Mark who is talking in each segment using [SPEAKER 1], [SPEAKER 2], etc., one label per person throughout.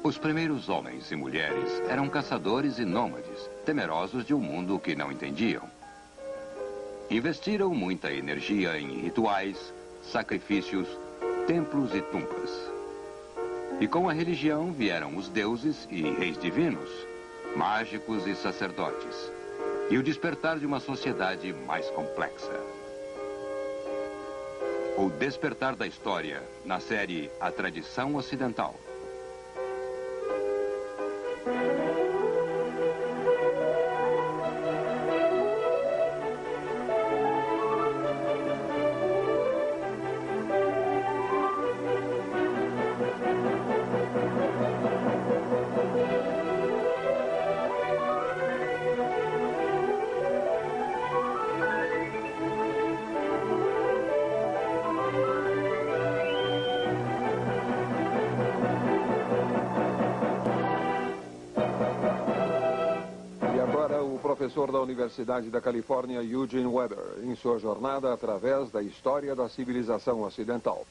[SPEAKER 1] Os primeiros homens e mulheres eram caçadores e nômades, temerosos de um mundo que não entendiam. Investiram muita energia em rituais, sacrifícios, templos e tumbas. E com a religião vieram os deuses e reis divinos, mágicos e sacerdotes, e o despertar de uma sociedade mais complexa. O despertar da história, na série A Tradição Ocidental.
[SPEAKER 2] Professor da Universidade da Califórnia, Eugene Weber, em sua jornada através da história da civilização ocidental.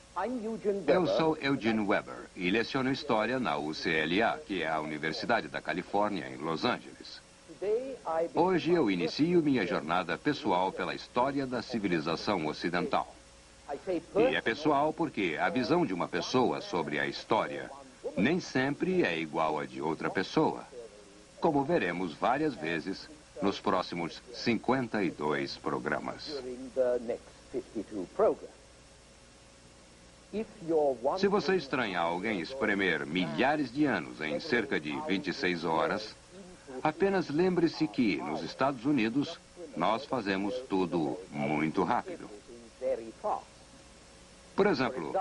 [SPEAKER 1] Eu sou Eugene Weber e leciono História na UCLA, que é a Universidade da Califórnia, em Los Angeles. Hoje eu inicio minha jornada pessoal pela história da civilização ocidental. E é pessoal porque a visão de uma pessoa sobre a história nem sempre é igual à de outra pessoa, como veremos várias vezes nos próximos 52 programas. Se você estranhar alguém espremer milhares de anos em cerca de 26 horas, apenas lembre-se que, nos Estados Unidos, nós fazemos tudo muito rápido. Por exemplo,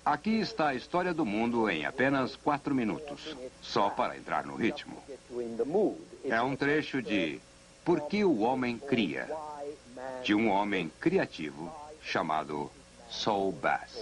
[SPEAKER 1] aqui está a história do mundo em apenas 4 minutos, só para entrar no ritmo. É um trecho de Por que o Homem Cria, de um homem criativo chamado Saul Bass.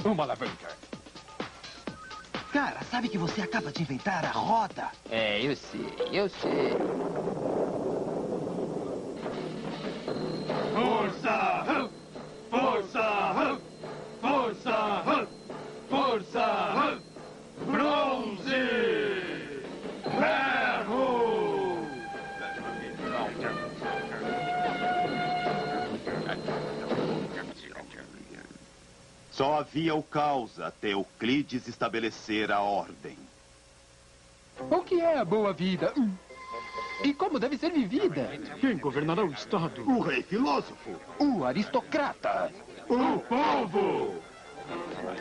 [SPEAKER 3] Uma alavanca.
[SPEAKER 4] Cara, sabe que você acaba de inventar a roda?
[SPEAKER 5] É, eu sei.
[SPEAKER 3] Força! Força! Força! Força! Bronze! Ferro!
[SPEAKER 6] Só havia o caos até Euclides estabelecer a ordem.
[SPEAKER 3] O que é a boa vida?
[SPEAKER 5] E como deve ser vivida?
[SPEAKER 3] Quem governará o Estado?
[SPEAKER 6] O rei filósofo.
[SPEAKER 5] O aristocrata.
[SPEAKER 3] O povo!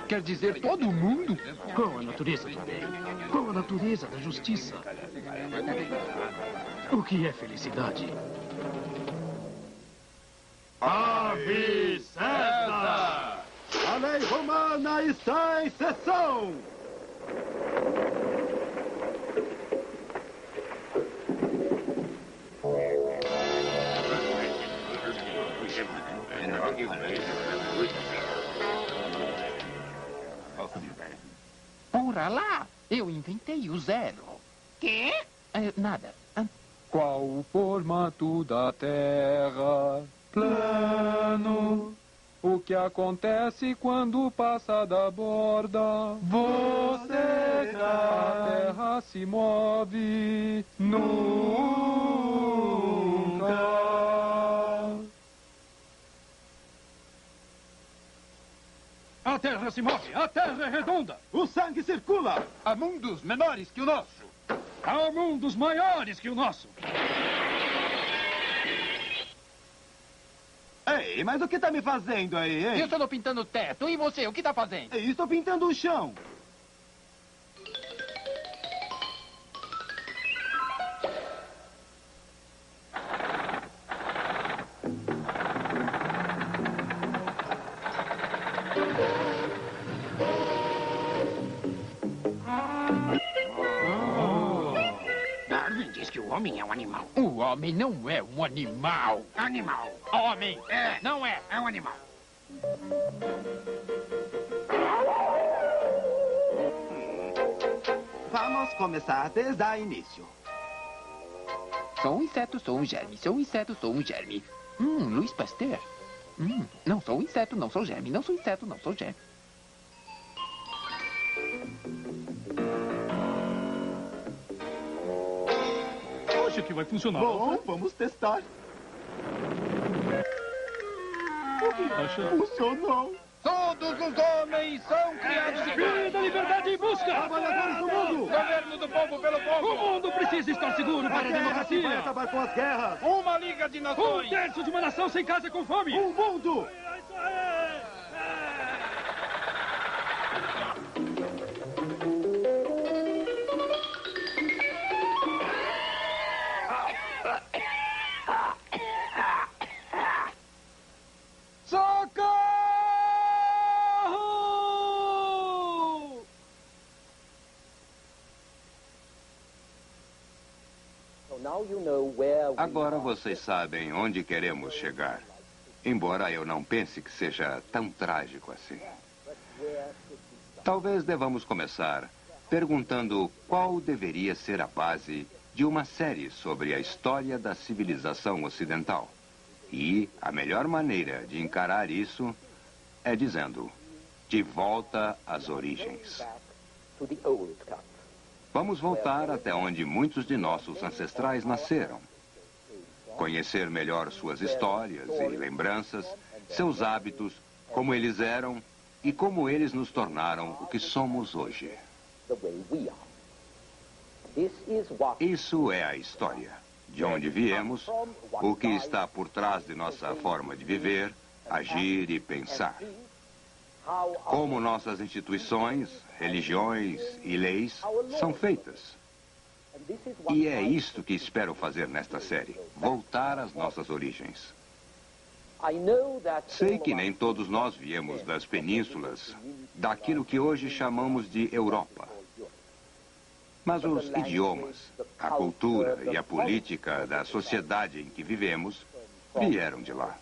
[SPEAKER 5] Quer dizer todo mundo?
[SPEAKER 3] Qual a natureza do bem? Qual a natureza da justiça? O que é felicidade? Ave César!
[SPEAKER 6] A lei romana está em sessão!
[SPEAKER 5] Ora lá, eu inventei o zero.
[SPEAKER 7] Quê?
[SPEAKER 5] Nada.
[SPEAKER 8] Qual o formato da Terra? Plano. O que acontece quando passa da borda? Você cai. A Terra se move nunca.
[SPEAKER 3] A Terra se move! A Terra é redonda!
[SPEAKER 6] O sangue circula!
[SPEAKER 3] Há mundos menores que o nosso! Há mundos maiores que o nosso!
[SPEAKER 6] Ei, mas o que tá me fazendo aí, hein?
[SPEAKER 5] Eu estou pintando o teto. E você, o que está fazendo?
[SPEAKER 6] Ei, estou pintando o chão.
[SPEAKER 5] homem é um animal.
[SPEAKER 8] O homem não é um animal.
[SPEAKER 5] Animal.
[SPEAKER 8] Homem
[SPEAKER 5] É.
[SPEAKER 8] não é.
[SPEAKER 5] É um animal.
[SPEAKER 6] Vamos começar desde o início.
[SPEAKER 5] Sou um inseto, sou um germe. Sou um inseto, sou um germe. Louis Pasteur. Não sou um inseto, não sou germe. Não sou inseto, não sou germe.
[SPEAKER 3] Acha que vai funcionar?
[SPEAKER 6] Bom, vamos testar.
[SPEAKER 3] Acha?
[SPEAKER 6] Funcionou.
[SPEAKER 8] Todos os homens são criados iguais.
[SPEAKER 3] Vida, liberdade e busca!
[SPEAKER 6] Trabalhadores do mundo.
[SPEAKER 8] Governo do povo pelo
[SPEAKER 3] O
[SPEAKER 8] povo.
[SPEAKER 3] mundo precisa estar seguro para a
[SPEAKER 6] Vai
[SPEAKER 3] democracia!
[SPEAKER 6] acabar com as guerras.
[SPEAKER 8] Uma liga de
[SPEAKER 3] Um
[SPEAKER 8] nações.
[SPEAKER 3] terço de uma nação sem casa com fome!
[SPEAKER 6] O mundo.
[SPEAKER 8] Socorro!
[SPEAKER 1] Agora vocês sabem onde queremos chegar. Embora eu não pense que seja tão trágico assim. Talvez devamos começar perguntando qual deveria ser a base de uma série sobre a história da civilização ocidental. E a melhor maneira de encarar isso é dizendo: de volta às origens. Vamos voltar até onde muitos de nossos ancestrais nasceram. Conhecer melhor suas histórias e lembranças, seus hábitos, como eles eram e como eles nos tornaram o que somos hoje. Isso é a história. De onde viemos, o que está por trás de nossa forma de viver, agir e pensar. Como nossas instituições, religiões e leis são feitas. E é isto que espero fazer nesta série, voltar às nossas origens. Sei que nem todos nós viemos das penínsulas, daquilo que hoje chamamos de Europa. Mas os idiomas, a cultura e a política da sociedade em que vivemos vieram de lá.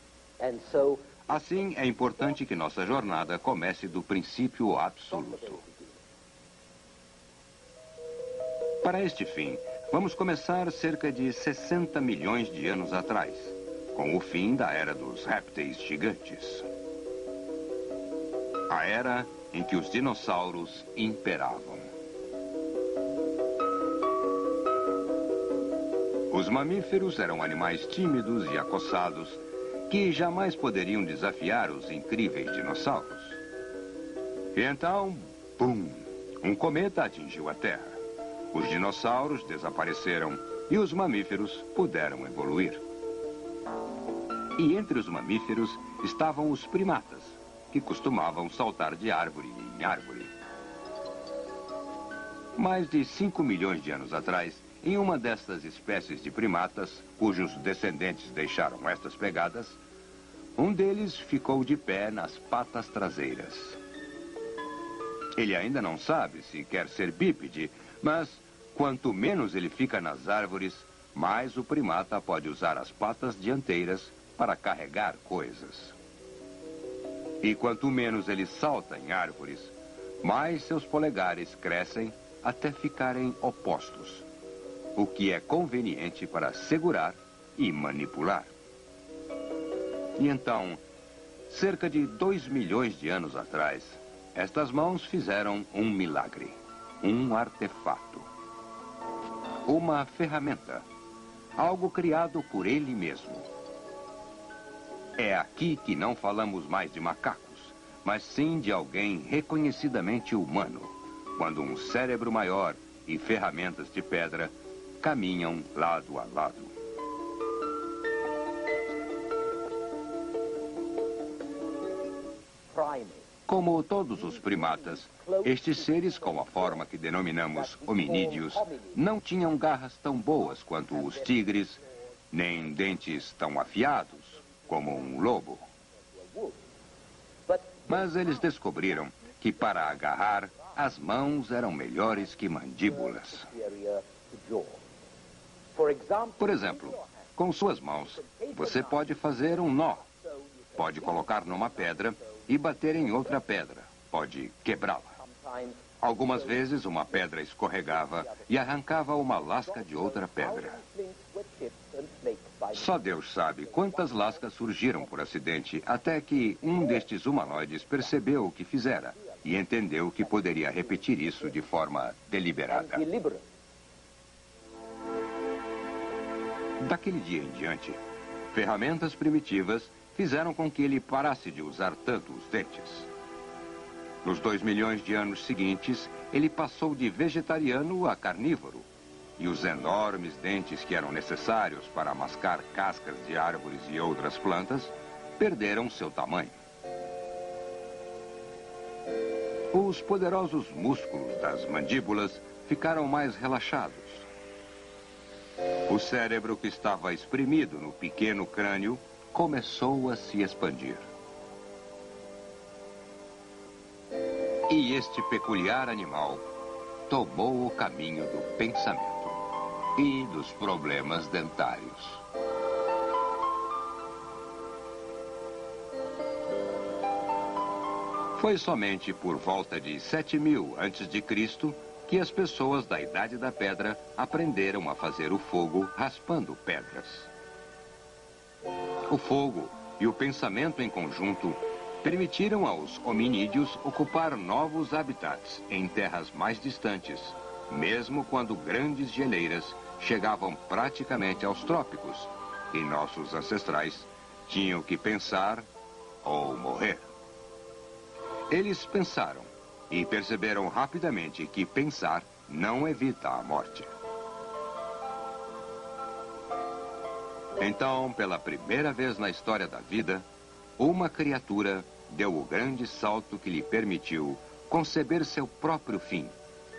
[SPEAKER 1] Assim, é importante que nossa jornada comece do princípio absoluto. Para este fim, vamos começar cerca de 60 milhões de anos atrás, com o fim da era dos répteis gigantes. A era em que os dinossauros imperavam. Os mamíferos eram animais tímidos e acossados que jamais poderiam desafiar os incríveis dinossauros. E então, pum! Um cometa atingiu a Terra. Os dinossauros desapareceram e os mamíferos puderam evoluir. E entre os mamíferos estavam os primatas, que costumavam saltar de árvore em árvore. Mais de 5 milhões de anos atrás, em uma destas espécies de primatas, cujos descendentes deixaram estas pegadas, um deles ficou de pé nas patas traseiras. Ele ainda não sabe se quer ser bípede, mas quanto menos ele fica nas árvores, mais o primata pode usar as patas dianteiras para carregar coisas. E quanto menos ele salta em árvores, mais seus polegares crescem até ficarem opostos, o que é conveniente para segurar e manipular. E então, cerca de 2 milhões de anos atrás, estas mãos fizeram um milagre, um artefato, uma ferramenta, algo criado por ele mesmo. É aqui que não falamos mais de macacos, mas sim de alguém reconhecidamente humano, quando um cérebro maior e ferramentas de pedra caminham lado a lado. Como todos os primatas, estes seres com a forma que denominamos hominídeos não tinham garras tão boas quanto os tigres, nem dentes tão afiados como um lobo. Mas eles descobriram que para agarrar, as mãos eram melhores que mandíbulas. Por exemplo, com suas mãos, você pode fazer um nó. Pode colocar numa pedra e bater em outra pedra. Pode quebrá-la. Algumas vezes, uma pedra escorregava e arrancava uma lasca de outra pedra. Só Deus sabe quantas lascas surgiram por acidente até que um destes humanoides percebeu o que fizera e entendeu que poderia repetir isso de forma deliberada. Daquele dia em diante, ferramentas primitivas fizeram com que ele parasse de usar tanto os dentes. Nos 2 milhões de anos seguintes, ele passou de vegetariano a carnívoro. E os enormes dentes que eram necessários para mascar cascas de árvores e outras plantas perderam seu tamanho. Os poderosos músculos das mandíbulas ficaram mais relaxados. O cérebro que estava espremido no pequeno crânio começou a se expandir. E este peculiar animal tomou o caminho do pensamento e dos problemas dentários. Foi somente por volta de 7000 a.C. que as pessoas da Idade da Pedra aprenderam a fazer o fogo raspando pedras. O fogo e o pensamento em conjunto permitiram aos hominídeos ocupar novos habitats em terras mais distantes, mesmo quando grandes geleiras chegavam praticamente aos trópicos e nossos ancestrais tinham que pensar ou morrer. Eles pensaram e perceberam rapidamente que pensar não evita a morte. Então, pela primeira vez na história da vida, uma criatura deu o grande salto que lhe permitiu conceber seu próprio fim,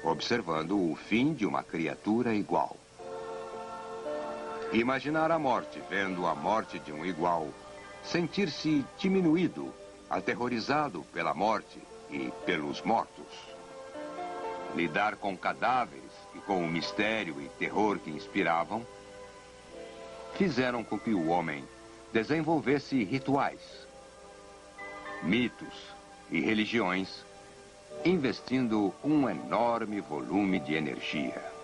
[SPEAKER 1] observando o fim de uma criatura igual. Imaginar a morte vendo a morte de um igual, sentir-se diminuído, aterrorizado pela morte e pelos mortos. Lidar com cadáveres e com o mistério e terror que inspiravam, fizeram com que o homem desenvolvesse rituais, mitos e religiões, investindo um enorme volume de energia.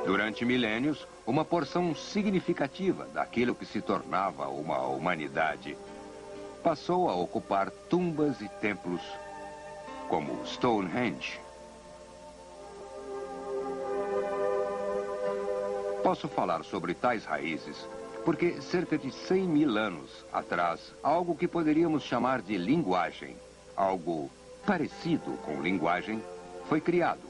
[SPEAKER 1] Durante milênios, uma porção significativa daquilo que se tornava uma humanidade passou a ocupar tumbas e templos como Stonehenge. Posso falar sobre tais raízes porque cerca de 100.000 anos atrás, algo que poderíamos chamar de linguagem, algo parecido com linguagem, foi criado.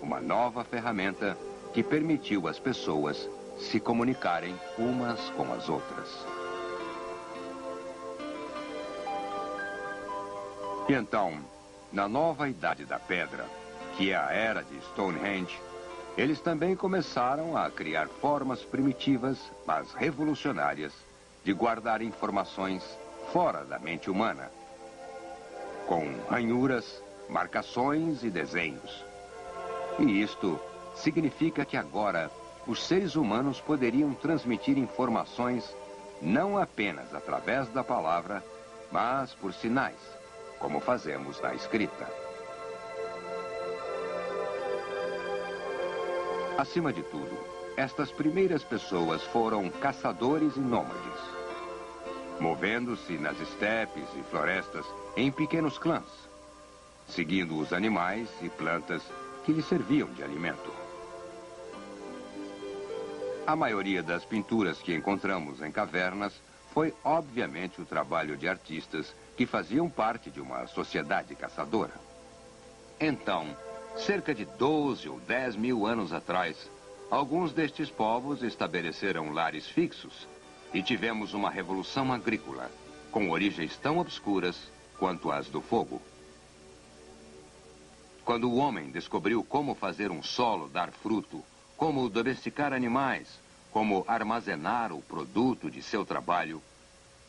[SPEAKER 1] Uma nova ferramenta que permitiu às pessoas se comunicarem umas com as outras. E então, na nova Idade da Pedra, que é a era de Stonehenge, eles também começaram a criar formas primitivas, mas revolucionárias, de guardar informações fora da mente humana, com ranhuras, marcações e desenhos. E isto significa que agora os seres humanos poderiam transmitir informações não apenas através da palavra, mas por sinais, como fazemos na escrita. Acima de tudo, estas primeiras pessoas foram caçadores e nômades, movendo-se nas estepes e florestas em pequenos clãs, seguindo os animais e plantas que lhes serviam de alimento. A maioria das pinturas que encontramos em cavernas foi, obviamente, o trabalho de artistas que faziam parte de uma sociedade caçadora. Então, cerca de 12 ou 10 mil anos atrás, alguns destes povos estabeleceram lares fixos e tivemos uma revolução agrícola, com origens tão obscuras quanto as do fogo. Quando o homem descobriu como fazer um solo dar fruto, como domesticar animais, como armazenar o produto de seu trabalho,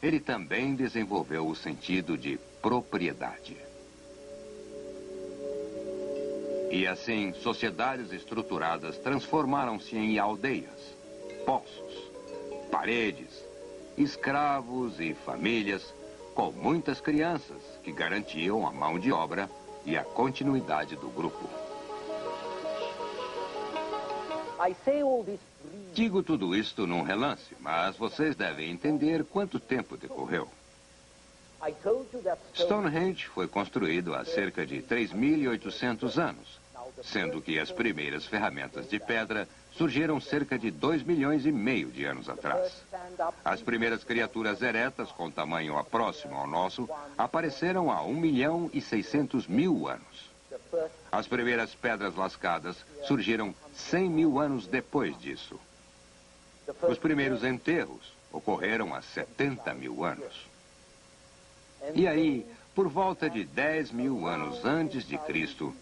[SPEAKER 1] ele também desenvolveu o sentido de propriedade. E assim, sociedades estruturadas transformaram-se em aldeias, poços, paredes, escravos e famílias, com muitas crianças que garantiam a mão de obra e a continuidade do grupo. Digo tudo isto num relance, mas vocês devem entender quanto tempo decorreu. Stonehenge foi construído há cerca de 3.800 anos, sendo que as primeiras ferramentas de pedra surgiram cerca de 2,5 milhões de anos atrás. As primeiras criaturas eretas com tamanho próximo ao nosso apareceram há 1.600.000 anos. As primeiras pedras lascadas surgiram 100.000 anos depois disso. Os primeiros enterros ocorreram há 70.000 anos. E aí, por volta de 10.000 anos antes de Cristo,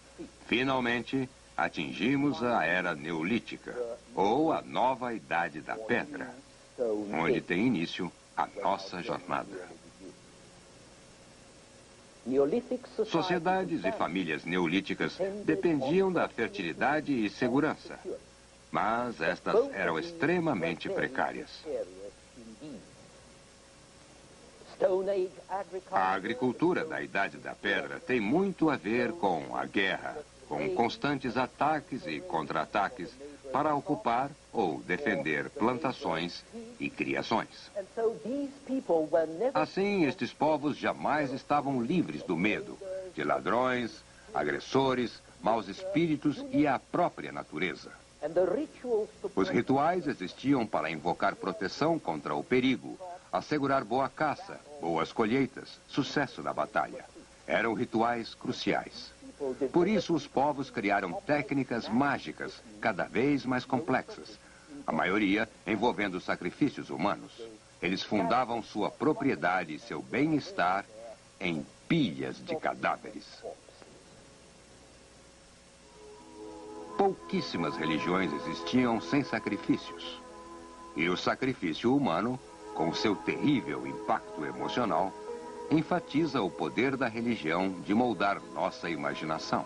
[SPEAKER 1] finalmente atingimos a Era Neolítica, ou a Nova Idade da Pedra, onde tem início a nossa jornada. Sociedades e famílias neolíticas dependiam da fertilidade e segurança, mas estas eram extremamente precárias. A agricultura da Idade da Pedra tem muito a ver com a guerra, com constantes ataques e contra-ataques para ocupar ou defender plantações e criações. Assim, estes povos jamais estavam livres do medo de ladrões, agressores, maus espíritos e a própria natureza. Os rituais existiam para invocar proteção contra o perigo, assegurar boa caça, boas colheitas, sucesso na batalha. Eram rituais cruciais. Por isso, os povos criaram técnicas mágicas cada vez mais complexas, a maioria envolvendo sacrifícios humanos. Eles fundavam sua propriedade e seu bem-estar em pilhas de cadáveres. Pouquíssimas religiões existiam sem sacrifícios. E o sacrifício humano, com seu terrível impacto emocional, enfatiza o poder da religião de moldar nossa imaginação.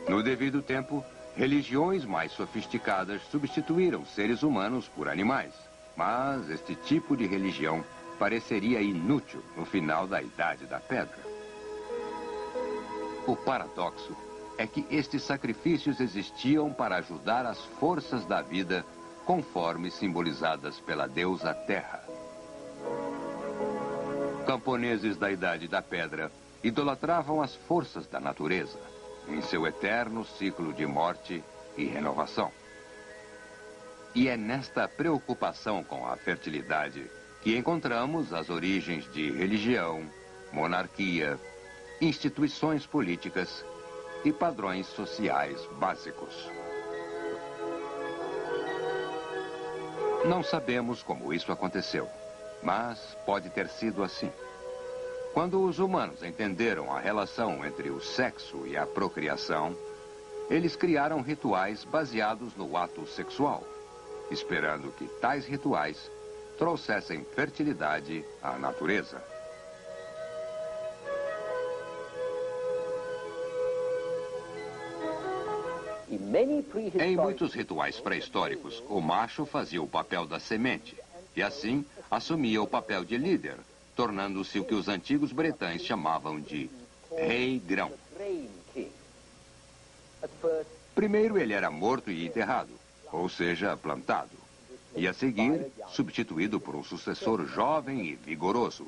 [SPEAKER 1] No devido tempo, religiões mais sofisticadas substituíram seres humanos por animais, mas este tipo de religião pareceria inútil no final da Idade da Pedra. O paradoxo é que estes sacrifícios existiam para ajudar as forças da vida, conforme simbolizadas pela deusa Terra. Camponeses da Idade da Pedra idolatravam as forças da natureza, em seu eterno ciclo de morte e renovação. E é nesta preocupação com a fertilidade que encontramos as origens de religião, monarquia, instituições políticas e padrões sociais básicos. Não sabemos como isso aconteceu, mas pode ter sido assim. Quando os humanos entenderam a relação entre o sexo e a procriação, eles criaram rituais baseados no ato sexual, esperando que tais rituais trouxessem fertilidade à natureza. Em muitos rituais pré-históricos, o macho fazia o papel da semente e, assim, assumia o papel de líder, tornando-se o que os antigos bretães chamavam de rei-grão. Primeiro ele era morto e enterrado, ou seja, plantado, e a seguir substituído por um sucessor jovem e vigoroso.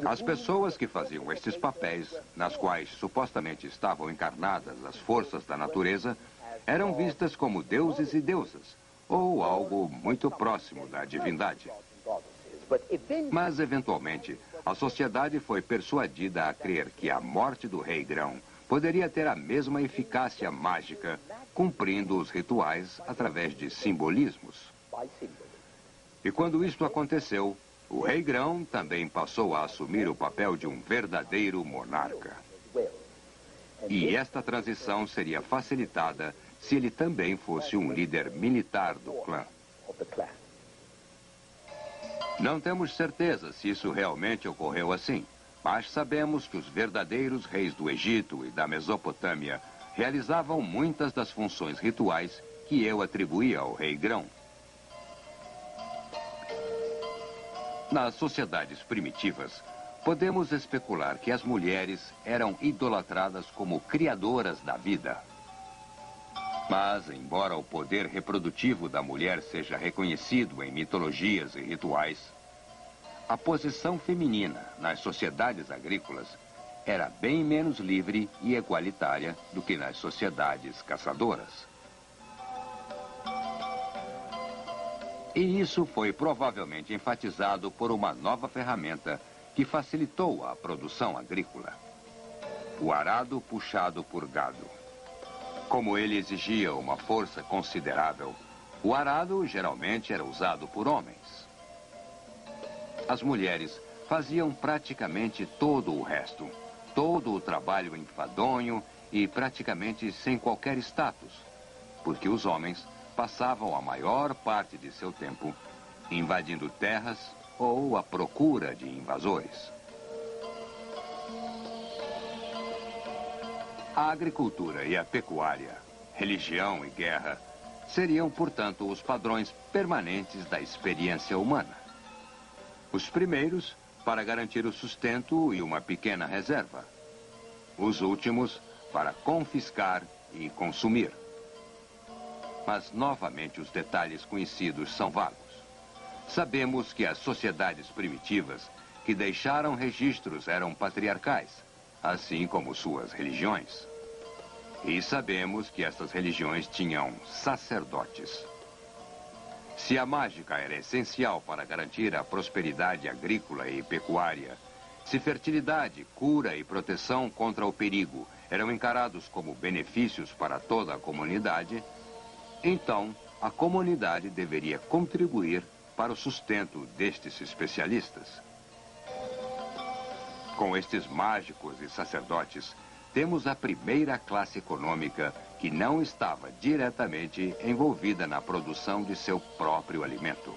[SPEAKER 1] As pessoas que faziam estes papéis, nas quais supostamente estavam encarnadas as forças da natureza, eram vistas como deuses e deusas, ou algo muito próximo da divindade. Mas, eventualmente, a sociedade foi persuadida a crer que a morte do rei-grão poderia ter a mesma eficácia mágica, cumprindo os rituais através de simbolismos. E quando isto aconteceu, o rei-grão também passou a assumir o papel de um verdadeiro monarca. E esta transição seria facilitada se ele também fosse um líder militar do clã. Não temos certeza se isso realmente ocorreu assim, Mas sabemos que os verdadeiros reis do Egito e da Mesopotâmia realizavam muitas das funções rituais que eu atribuía ao rei Grão. Nas sociedades primitivas, podemos especular que as mulheres eram idolatradas como criadoras da vida. Mas, embora o poder reprodutivo da mulher seja reconhecido em mitologias e rituais, a posição feminina nas sociedades agrícolas era bem menos livre e igualitária do que nas sociedades caçadoras. E isso foi provavelmente enfatizado por uma nova ferramenta que facilitou a produção agrícola: o arado puxado por gado. Como ele exigia uma força considerável, o arado geralmente era usado por homens. As mulheres faziam praticamente todo o resto, todo o trabalho enfadonho e praticamente sem qualquer status, porque os homens passavam a maior parte de seu tempo invadindo terras ou à procura de invasores. A agricultura e a pecuária, religião e guerra seriam, portanto, os padrões permanentes da experiência humana. Os primeiros para garantir o sustento e uma pequena reserva. Os últimos para confiscar e consumir. Mas, novamente, os detalhes conhecidos são vagos. Sabemos que as sociedades primitivas que deixaram registros eram patriarcais, assim como suas religiões. E sabemos que essas religiões tinham sacerdotes. Se a mágica era essencial para garantir a prosperidade agrícola e pecuária, se fertilidade, cura e proteção contra o perigo eram encarados como benefícios para toda a comunidade, então a comunidade deveria contribuir para o sustento destes especialistas. Com estes mágicos e sacerdotes, temos a primeira classe econômica que não estava diretamente envolvida na produção de seu próprio alimento.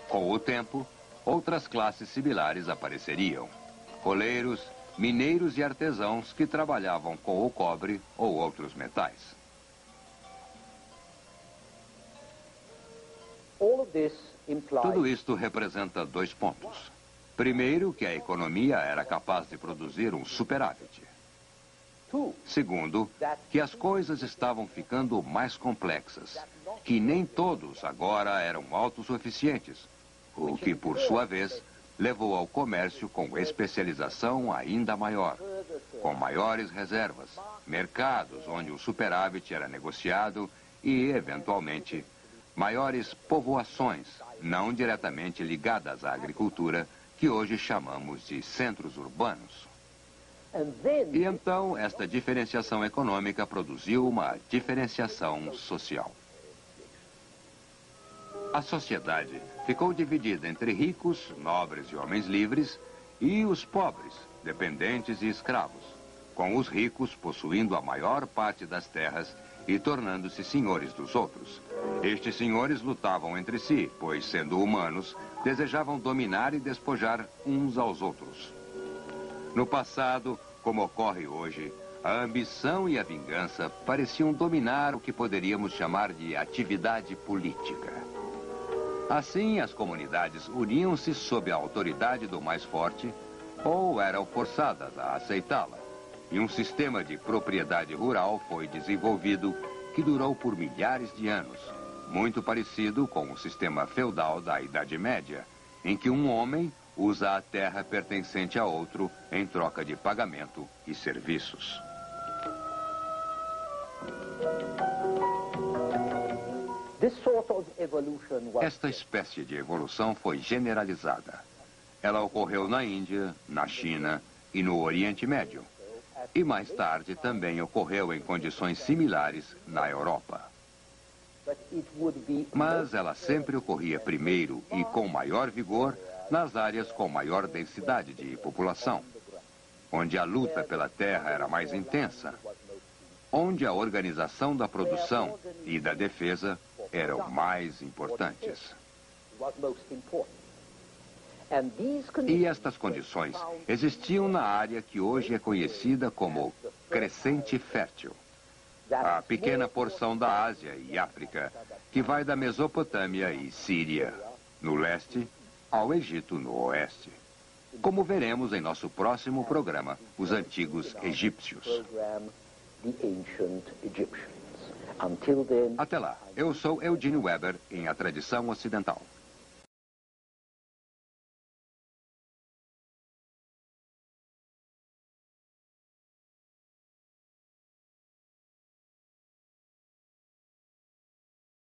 [SPEAKER 1] Com o tempo, outras classes similares apareceriam: coleiros, mineiros e artesãos que trabalhavam com o cobre ou outros metais. Tudo isto representa 2 pontos. Primeiro, que a economia era capaz de produzir um superávit. Segundo, que as coisas estavam ficando mais complexas, que nem todos agora eram autossuficientes, o que, por sua vez, levou ao comércio com especialização ainda maior, com maiores reservas, mercados onde o superávit era negociado e, eventualmente, maiores povoações, não diretamente ligadas à agricultura, que hoje chamamos de centros urbanos. E então, esta diferenciação econômica produziu uma diferenciação social. A sociedade ficou dividida entre ricos, nobres e homens livres, e os pobres, dependentes e escravos, com os ricos possuindo a maior parte das terras e tornando-se senhores dos outros. Estes senhores lutavam entre si, pois, sendo humanos, desejavam dominar e despojar uns aos outros. No passado, como ocorre hoje, a ambição e a vingança pareciam dominar o que poderíamos chamar de atividade política. Assim, as comunidades uniam-se sob a autoridade do mais forte ou eram forçadas a aceitá-la. E um sistema de propriedade rural foi desenvolvido que durou por milhares de anos, muito parecido com o sistema feudal da Idade Média, em que um homem usa a terra pertencente a outro em troca de pagamento e serviços. Esta espécie de evolução foi generalizada. Ela ocorreu na Índia, na China e no Oriente Médio. E mais tarde também ocorreu em condições similares na Europa. Mas ela sempre ocorria primeiro e com maior vigor nas áreas com maior densidade de população, onde a luta pela terra era mais intensa, onde a organização da produção e da defesa eram mais importantes. E estas condições existiam na área que hoje é conhecida como Crescente Fértil, a pequena porção da Ásia e África que vai da Mesopotâmia e Síria, no leste, ao Egito, no oeste. Como veremos em nosso próximo programa, os antigos egípcios. Até lá, eu sou Eugene Weber, em A Tradição Ocidental.